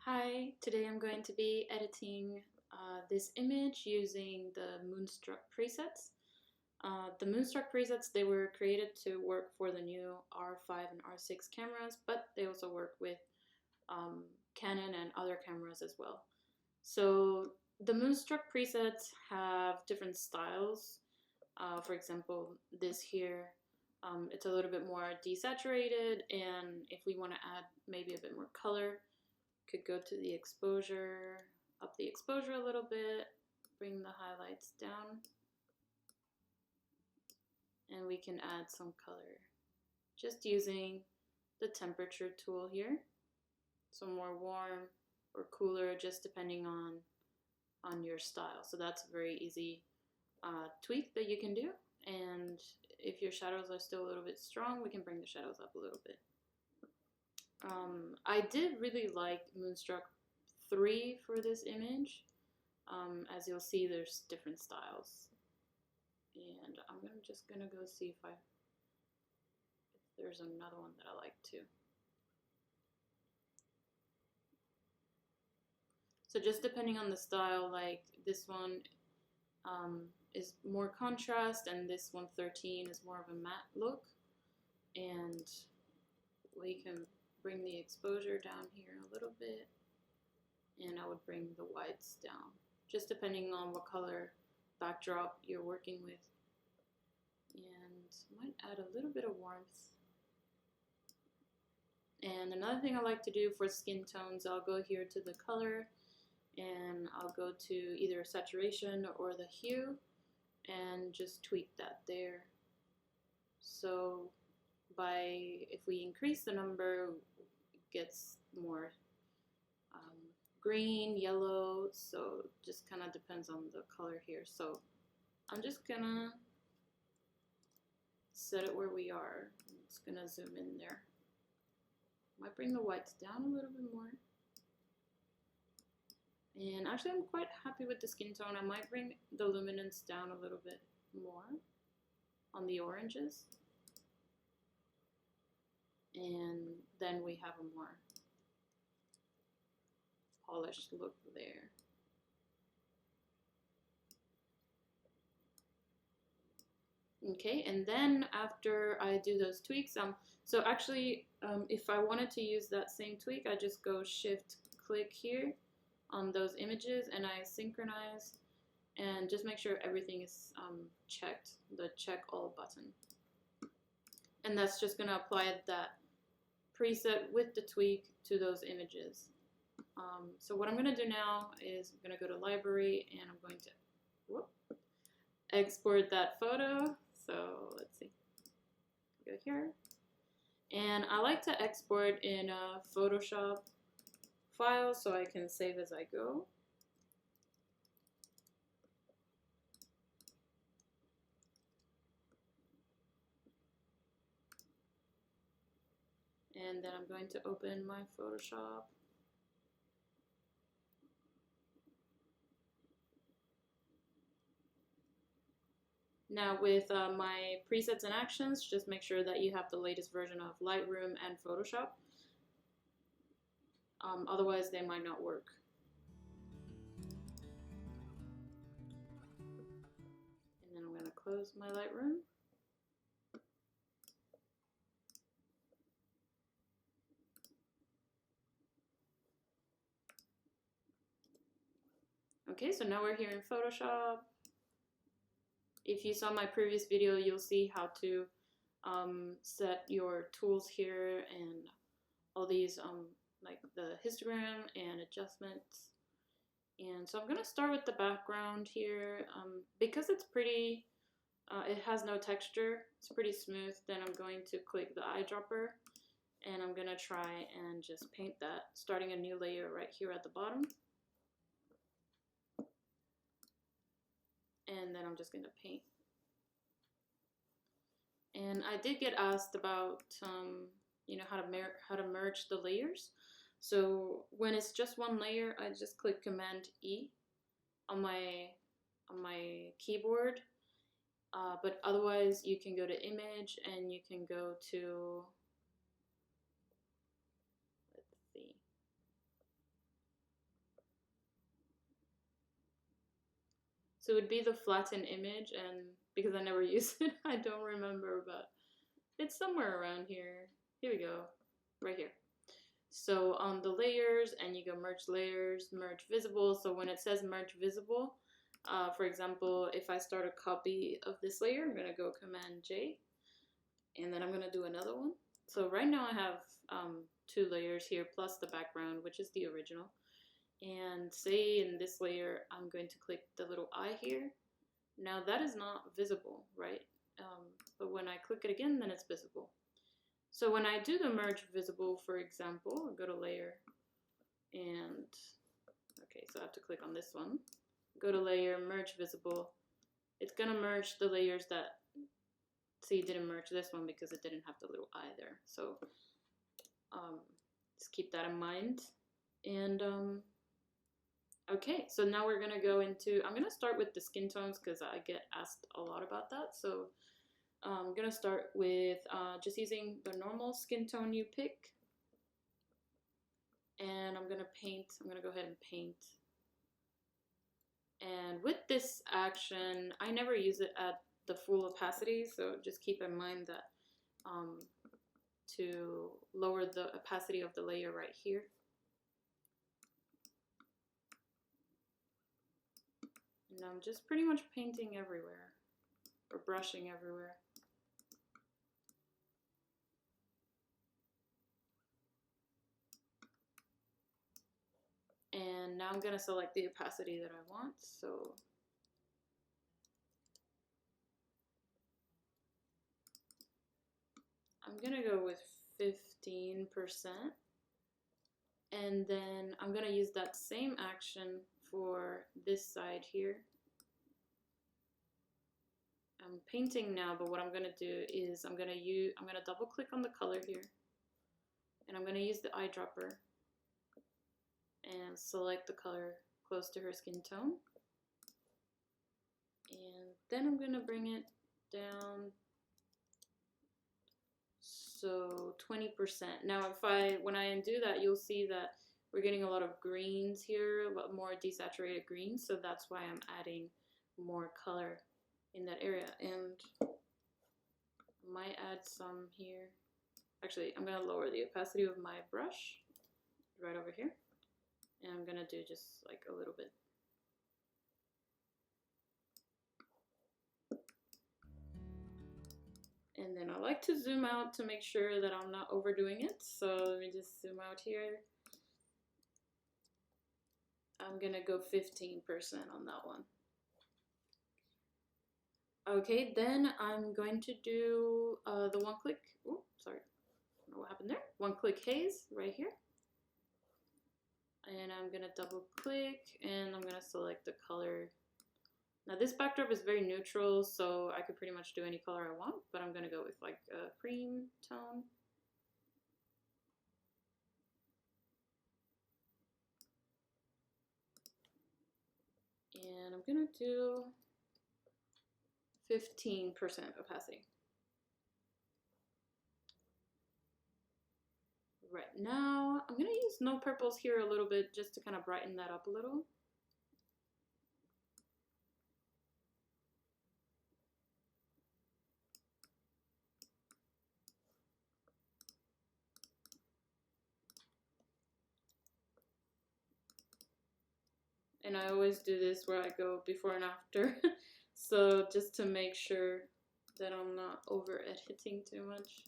Hi, today I'm going to be editing this image using the Moonstruck presets. The Moonstruck presets, they were created to work for the new R5 and R6 cameras, but they also work with Canon and other cameras as well. So the Moonstruck presets have different styles. For example, this here, it's a little bit more desaturated, and if we want to add maybe a bit more color, could go to the exposure, up the exposure a little bit, bring the highlights down, and we can add some color just using the temperature tool here. So more warm or cooler, just depending on your style. So that's a very easy tweak that you can do. And if your shadows are still a little bit strong, we can bring the shadows up a little bit. I did really like Moonstruck 3 for this image. As you'll see, there's different styles. And I'm just gonna go see if there's another one that I like too. So just depending on the style, like this one is more contrast, and this 113 is more of a matte look. And we can bring the exposure down here a little bit, and I would bring the whites down, just depending on what color backdrop you're working with. And might add a little bit of warmth. And another thing I like to do for skin tones, I'll go here to the color, and I'll go to either saturation or the hue, and just tweak that there. So if we increase the number, it gets more green, yellow, so just kind of depends on the color here. So I'm just gonna set it where we are. I'm just gonna zoom in there. Might bring the whites down a little bit more. And actually I'm quite happy with the skin tone. I might bring the luminance down a little bit more on the oranges. And then we have a more polished look there. Okay, and then after I do those tweaks, so actually if I wanted to use that same tweak, I just go shift click here on those images, and I synchronize and just make sure everything is checked, the check all button. And that's just gonna apply that preset with the tweak to those images. So what I'm gonna do now is I'm gonna go to library, and I'm going to export that photo. So let's see, go here. And I like to export in a Photoshop file so I can save as I go. And then I'm going to open my Photoshop. Now with my presets and actions, just make sure that you have the latest version of Lightroom and Photoshop. Otherwise they might not work. And then I'm going to close my Lightroom. Okay, so now we're here in Photoshop. If you saw my previous video, you'll see how to set your tools here and all these like the histogram and adjustments. And so I'm gonna start with the background here. Because it's pretty, it has no texture, it's pretty smooth, then I'm going to click the eyedropper, and I'm gonna try and just paint that, starting a new layer right here at the bottom. And then I'm just gonna paint. And I did get asked about you know, how to merge the layers. So when it's just one layer, I just click Command E on my keyboard. But otherwise, you can go to Image, and you can go to, let's see, So it would be the flattened image, and because I never use it, I don't remember, but it's somewhere around here. Here we go, right here. So on the layers, and you go merge layers, merge visible. So when it says merge visible, for example, if I start a copy of this layer, I'm gonna go Command J, and then I'm gonna do another one. So right now I have 2 layers here plus the background, which is the original. And say in this layer, I'm going to click the little eye here. Now that is not visible, right? But when I click it again, then it's visible. So when I do the merge visible, for example, I'll go to layer and, okay, so I have to click on this one. Go to layer, merge visible. It's gonna merge the layers that, see, it didn't merge this one because it didn't have the little eye there. So just keep that in mind. And okay, so now we're gonna go into, I'm gonna start with the skin tones because I get asked a lot about that. So I'm gonna start with just using the normal skin tone you pick. And I'm gonna paint, I'm gonna go ahead and paint. And with this action, I never use it at the full opacity, so just keep in mind that to lower the opacity of the layer right here. And I'm just pretty much painting everywhere, or brushing everywhere. And now I'm gonna select the opacity that I want, so I'm gonna go with 15%. And then I'm gonna use that same action for this side here. I'm painting now, but what I'm gonna do is I'm gonna double click on the color here, and I'm gonna use the eyedropper and select the color close to her skin tone. And then I'm gonna bring it down, so 20%. Now when I undo that, you'll see that we're getting a lot of greens here, but more desaturated greens, so that's why I'm adding more color in that area. And I might add some here. Actually, I'm gonna lower the opacity of my brush right over here, and I'm gonna do just like a little bit. And then I like to zoom out to make sure that I'm not overdoing it. So let me just zoom out here. I'm gonna go 15% on that one. Okay, then I'm going to do the one click, oh, sorry, I don't know what happened there. One click haze right here. And I'm gonna double click and I'm gonna select the color. Now this backdrop is very neutral, so I could pretty much do any color I want, but I'm gonna go with like a cream tone. And I'm gonna do 15% opacity. Right, now I'm gonna use no purples here a little bit just to kind of brighten that up a little. And I always do this where I go before and after. So just to make sure that I'm not over editing too much.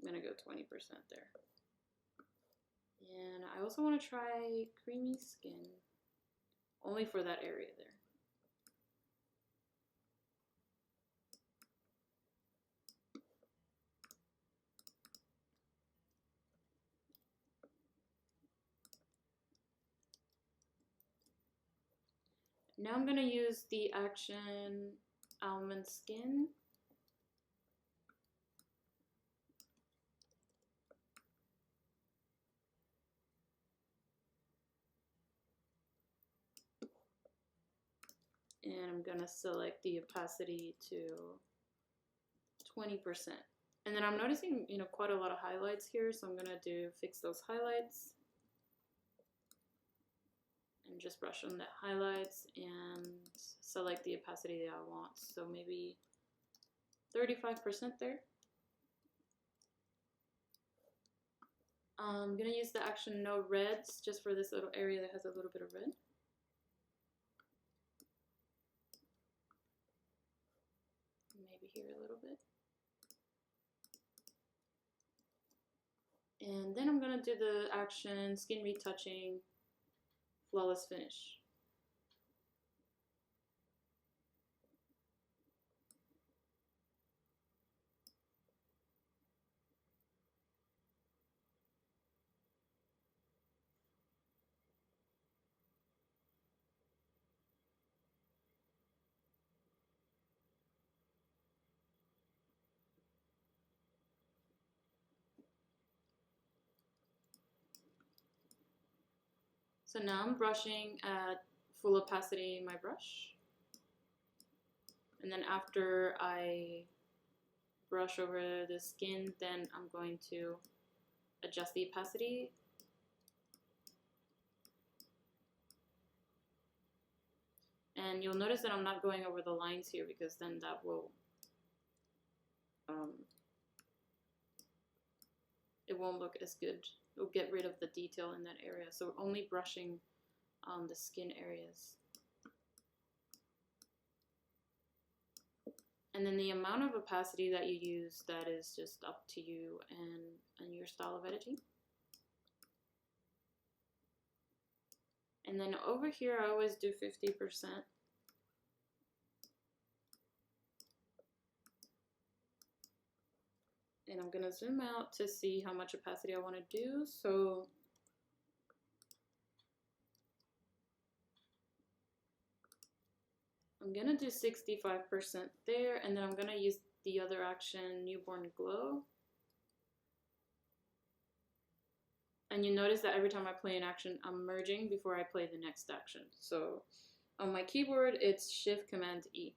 I'm gonna go 20% there. And I also want to try creamy skin, only for that area there. Now I'm gonna use the action almond skin. And I'm gonna select the opacity to 20%. And then I'm noticing, quite a lot of highlights here, so I'm gonna fix those highlights. and just brush on the highlights and select the opacity that I want. So maybe 35% there. I'm gonna use the action no reds just for this little area that has a little bit of red. Maybe here a little bit. And then I'm gonna do the action skin retouching flawless finish. So now I'm brushing at full opacity my brush. And then after I brush over the skin, then I'm going to adjust the opacity. And you'll notice that I'm not going over the lines here because then that will, it won't look as good. It'll get rid of the detail in that area. So we're only brushing the skin areas. And then the amount of opacity that you use, that is just up to you and your style of editing. And then over here, I always do 50%. And I'm gonna zoom out to see how much opacity I wanna do. So I'm gonna do 65% there, and then I'm gonna use the other action, Newborn Glow. And you notice that every time I play an action, I'm merging before I play the next action. So on my keyboard, it's Shift Command E.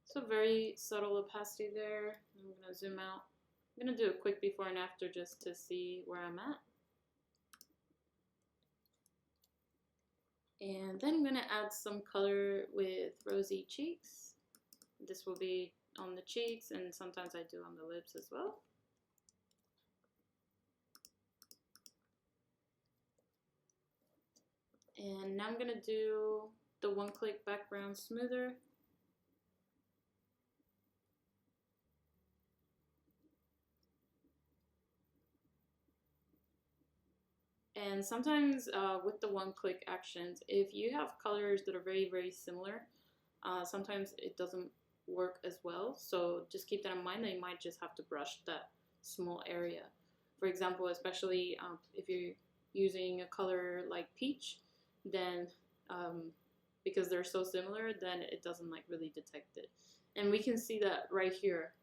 So very subtle opacity there. I'm gonna zoom out. I'm gonna do a quick before and after just to see where I'm at. And then I'm gonna add some color with Rosy Cheeks. This will be on the cheeks, and sometimes I do on the lips as well. And now I'm gonna do the one-click background smoother. And sometimes with the one-click actions, if you have colors that are very, very similar, sometimes it doesn't work as well. So just keep that in mind, that you might just have to brush that small area. For example, especially if you're using a color like peach, then because they're so similar, then it doesn't like really detect it. And we can see that right here.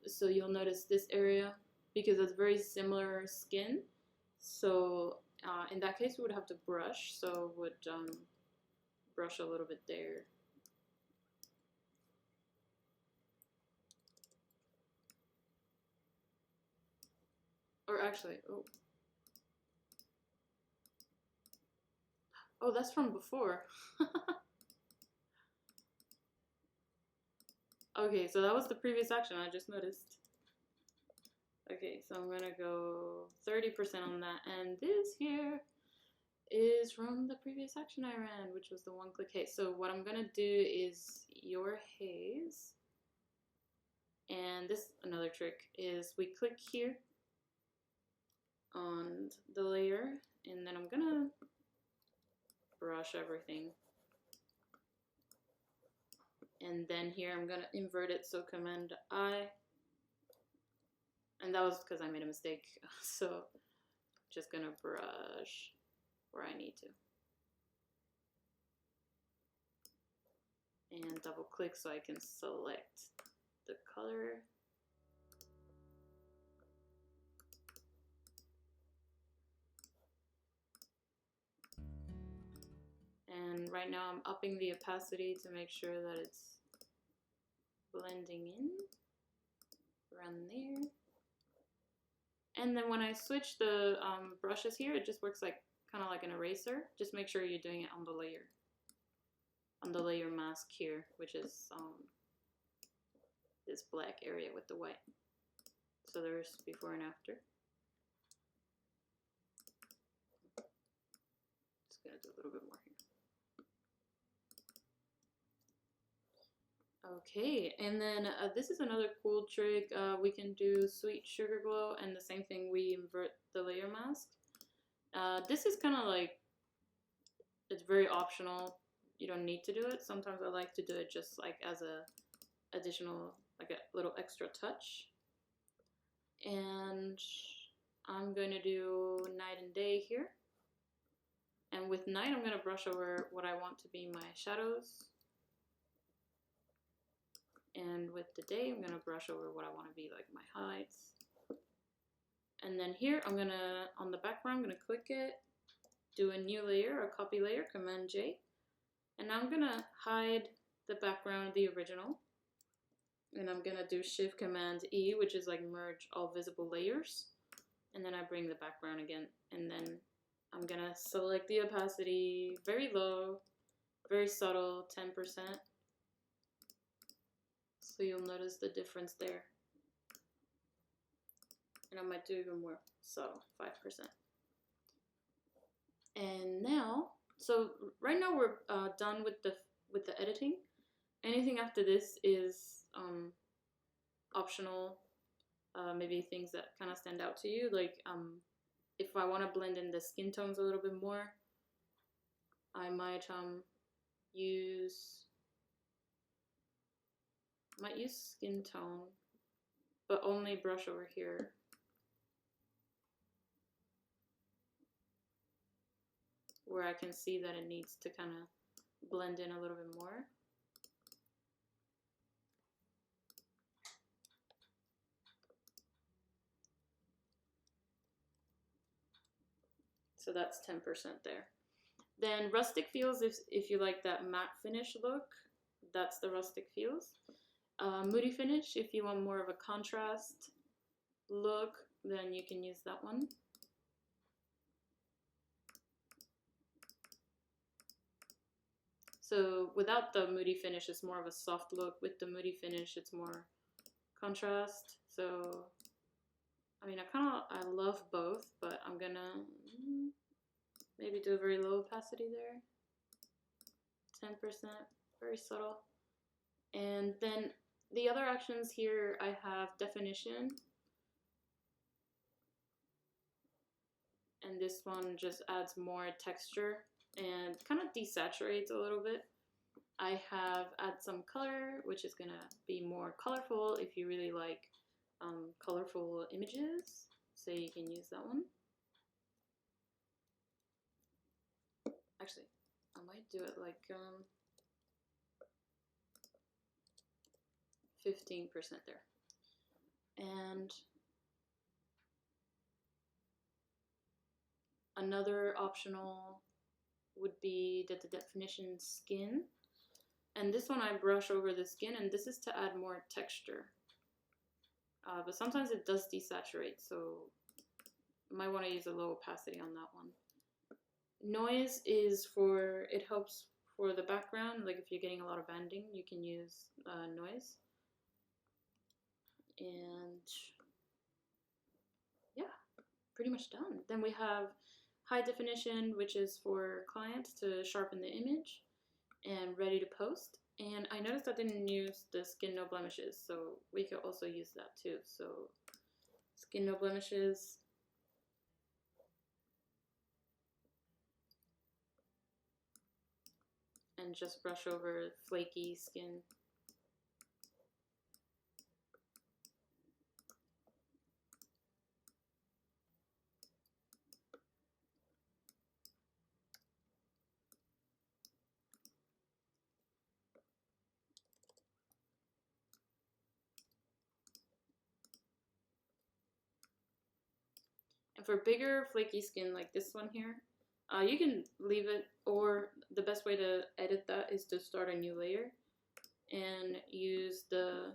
So you'll notice this area, because it's very similar skin. So in that case, we would have to brush. So would brush a little bit there. Or actually, oh, that's from before. Okay, so that was the previous action, I just noticed. Okay, so I'm gonna go 30% on that, and this here is from the previous action I ran, which was the one-click haze. So what I'm gonna do is your haze, and this, another trick, is we click here on the layer, and then I'm gonna brush everything. And then here I'm gonna invert it, so Command I, And that was because I made a mistake. So just gonna brush where I need to. And double click so I can select the color. And right now I'm upping the opacity to make sure that it's blending in around there. And then when I switch the brushes here, it just works like kind of like an eraser. Just make sure you're doing it on the layer mask here, which is this black area with the white. So there's before and after. Just gonna do a little bit more here. Okay, and then this is another cool trick. We can do Sweet Sugar Glow, and the same thing, we invert the layer mask. This is kind of like, it's very optional. You don't need to do it. Sometimes I like to do it just like as a additional, like a little extra touch. And I'm going to do night and day here. And with night, I'm going to brush over what I want to be my shadows. And with the day, I'm going to brush over what I want to be like my highlights. And then here, I'm going to, on the background, I'm going to click it, do a new layer, a copy layer, Command J. And now I'm going to hide the background of the original. And I'm going to do Shift Command E, which is like merge all visible layers. And then I bring the background again. And then I'm going to select the opacity very low, very subtle, 10%. So you'll notice the difference there. And I might do even more subtle, 5%. And now, so right now we're done with the editing. Anything after this is optional, maybe things that kind of stand out to you. Like if I want to blend in the skin tones a little bit more, I might use skin tone, but only brush over here. Where I can see that it needs to kind of blend in a little bit more. So that's 10% there. Then rustic feels, if you like that matte finish look, that's the rustic feels. Moody finish, if you want more of a contrast look, then you can use that one. So without the moody finish, it's more of a soft look. With the moody finish, it's more contrast. So, I mean, I love both, but I'm gonna maybe do a very low opacity there. 10%, very subtle. And then the other actions here, I have definition. And this one just adds more texture and kind of desaturates a little bit. I have add some color, which is gonna be more colorful if you really like colorful images. So you can use that one. Actually, I might do it like 15% there. And another optional would be the definition skin. And this one I brush over the skin, and this is to add more texture. But sometimes it does desaturate, so you might want to use a low opacity on that one. Noise is for, it helps for the background, like if you're getting a lot of banding, you can use noise. And yeah, pretty much done. Then we have high definition, which is for clients to sharpen the image, and ready to post. And I noticed I didn't use the skin no blemishes, so we could also use that too. So skin no blemishes. And just brush over flaky skin. for bigger flaky skin like this one here, you can leave it, or the best way to edit that is to start a new layer and use the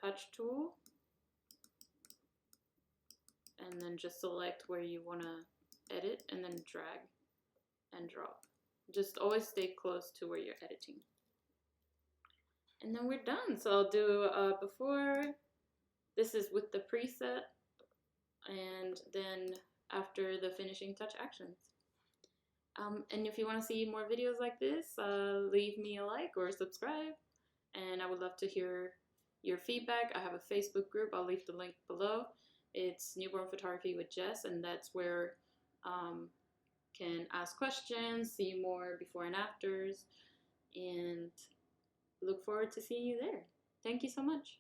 patch tool and then just select where you want to edit and then drag and drop. Just always stay close to where you're editing. And then we're done. So I'll do before, this is with the preset, and then after the finishing touch actions. And if you want to see more videos like this, leave me a like or subscribe, and I would love to hear your feedback. I have a Facebook group, I'll leave the link below. It's Newborn Photography with Jess, and that's where can ask questions, see more before and afters, and look forward to seeing you there. Thank you so much.